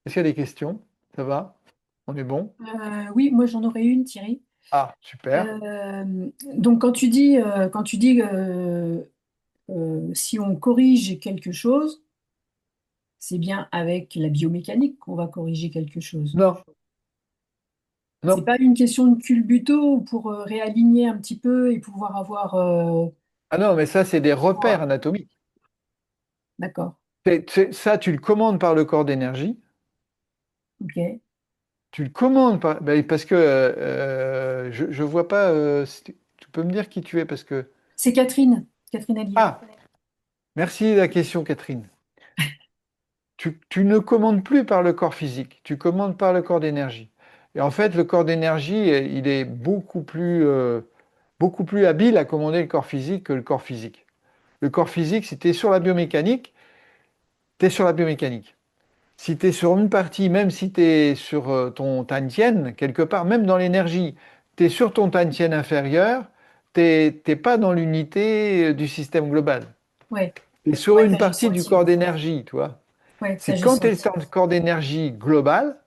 Est-ce qu'il y a des questions? Ça va? On est bon? Oui, moi j'en aurais une, Thierry. Ah, super. Donc quand tu dis si on corrige quelque chose, c'est bien avec la biomécanique qu'on va corriger quelque chose. Non, C'est non. pas une question de culbuto pour réaligner un petit peu et pouvoir avoir. Ah non, mais ça, c'est des repères Pouvoir- anatomiques. D'accord. Ça, tu le commandes par le corps d'énergie. Ok. Tu le commandes par... ben, parce que je ne vois pas... si tu peux me dire qui tu es parce que... C'est Catherine, Catherine Allier. Ah, merci de la question, Catherine. Tu ne commandes plus par le corps physique, tu commandes par le corps d'énergie. Et en fait, le corps d'énergie, il est beaucoup plus habile à commander le corps physique que le corps physique. Le corps physique, si tu es sur la biomécanique, tu es sur la biomécanique. Si tu es sur une partie, même si tu es sur ton tantien, quelque part, même dans l'énergie, tu es sur ton tantien inférieur, t'es pas dans l'unité du système global. Ouais, Tu es sur ouais, une ça j'ai partie du senti. corps d'énergie, tu vois. Ouais, ça C'est j'ai quand tu es senti. le corps d'énergie global,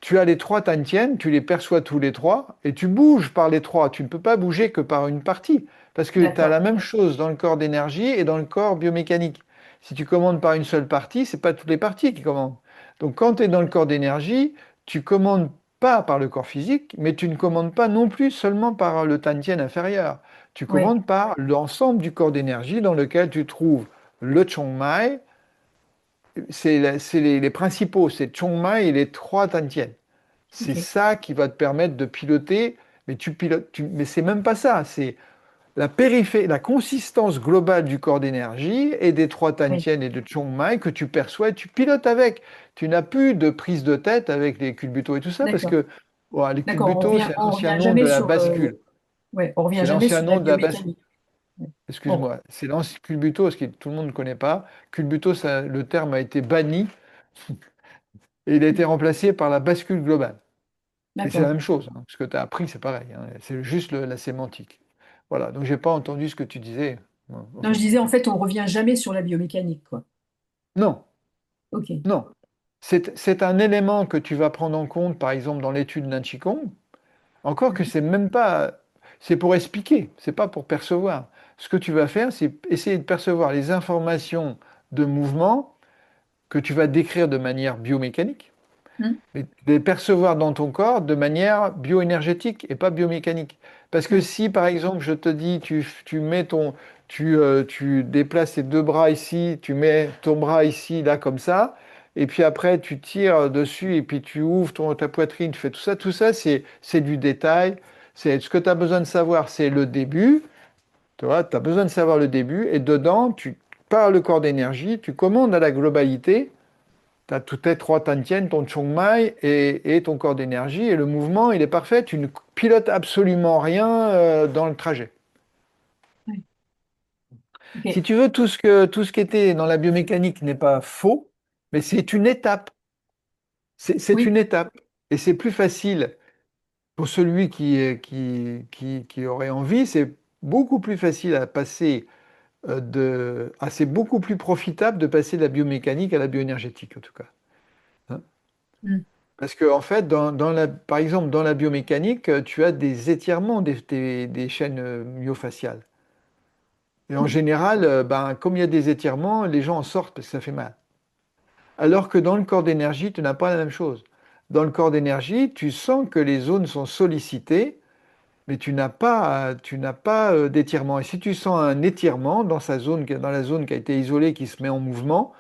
tu as les trois tantièmes, tu les perçois tous les trois, et tu bouges par les trois. Tu ne peux pas bouger que par une partie, parce que tu as la D'accord. même chose dans le corps d'énergie et dans le corps biomécanique. Si tu commandes par une seule partie, c'est pas toutes les parties qui commandent. Donc quand tu es dans le corps d'énergie, tu commandes pas par le corps physique, mais tu ne commandes pas non plus seulement par le tantien inférieur. Tu Ouais, commandes par l'ensemble du corps d'énergie dans lequel tu trouves le Chongmai, c'est les principaux, c'est Chongmai et les trois tantièmes. C'est ok. ça qui va te permettre de piloter, mais mais c'est même pas ça, c'est la consistance globale du corps d'énergie et des trois Oui. Tantien et de Chongmai que tu perçois et tu pilotes avec. Tu n'as plus de prise de tête avec les culbutos et tout ça parce D'accord. que voilà, les D'accord. culbutos, c'est un On ancien revient nom de jamais la sur bascule. ouais, on revient C'est jamais l'ancien sur la nom de la bascule. biomécanique. Ouais. Bon, Excuse-moi, c'est l'ancien culbuto, ce que tout le monde ne connaît pas. Culbuto, le terme a été banni et il a été remplacé par la bascule globale. Et c'est la d'accord. même chose, hein. Ce que tu as appris, c'est pareil, hein. C'est juste la sémantique. Voilà, donc j'ai pas entendu ce que tu disais. Non, je disais en fait, on revient jamais sur la biomécanique, quoi. Non, Ok. non. C'est un élément que tu vas prendre en compte, par exemple, dans l'étude d'un Qigong. Encore que Mhm. c'est même pas. C'est pour expliquer, c'est pas pour percevoir. Ce que tu vas faire, c'est essayer de percevoir les informations de mouvement que tu vas décrire de manière biomécanique, Mhm. mais de les percevoir dans ton corps de manière bioénergétique et pas biomécanique. Parce que Mhm. si, par exemple, je te dis, tu déplaces tes deux bras ici, tu mets ton bras ici, là, comme ça, et puis après, tu tires dessus, et puis tu ouvres ta poitrine, tu fais tout ça, c'est du détail. Ce que tu as besoin de savoir, c'est le début. Tu vois, tu as besoin de savoir le début, et dedans, par le corps d'énergie, tu commandes à la globalité. Tu as toutes tes trois tantièmes, ton Chong Mai et ton corps d'énergie, et le mouvement, il est parfait. Tu ne pilotes absolument rien dans le trajet. Ouais. Si Ok. tu veux, tout ce qui était dans la biomécanique n'est pas faux, mais c'est une étape. C'est une Oui. étape. Et c'est plus facile pour celui qui aurait envie, c'est beaucoup plus facile à passer c'est beaucoup plus profitable de passer de la biomécanique à la bioénergétique, en tout cas. Hein. Mhm. Parce que, en fait, par exemple, dans la biomécanique, tu as des étirements des chaînes myofaciales. Et en Oui. général, ben, comme il y a des étirements, les gens en sortent parce que ça fait mal. Alors que dans le corps d'énergie, tu n'as pas la même chose. Dans le corps d'énergie, tu sens que les zones sont sollicitées, mais tu n'as pas d'étirement. Et si tu sens un étirement dans la zone qui a été isolée, qui se met en mouvement,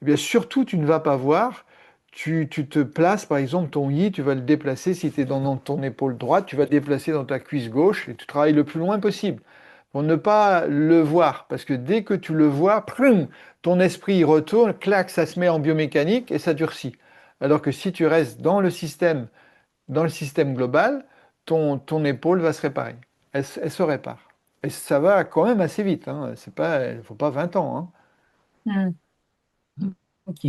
eh bien surtout, tu ne vas pas voir. Tu te places, par exemple, ton yi, tu vas le déplacer. Si tu es dans ton épaule droite, tu vas le déplacer dans ta cuisse gauche et tu travailles le plus loin possible pour ne pas le voir. Parce que dès que tu le vois, prum, ton esprit y retourne, clac, ça se met en biomécanique et ça durcit. Alors que si tu restes dans le système global, ton épaule va se réparer. Elle se répare. Et ça va quand même assez vite, hein. C'est pas, il ne faut pas 20 ans, hein. Mhm. Ok.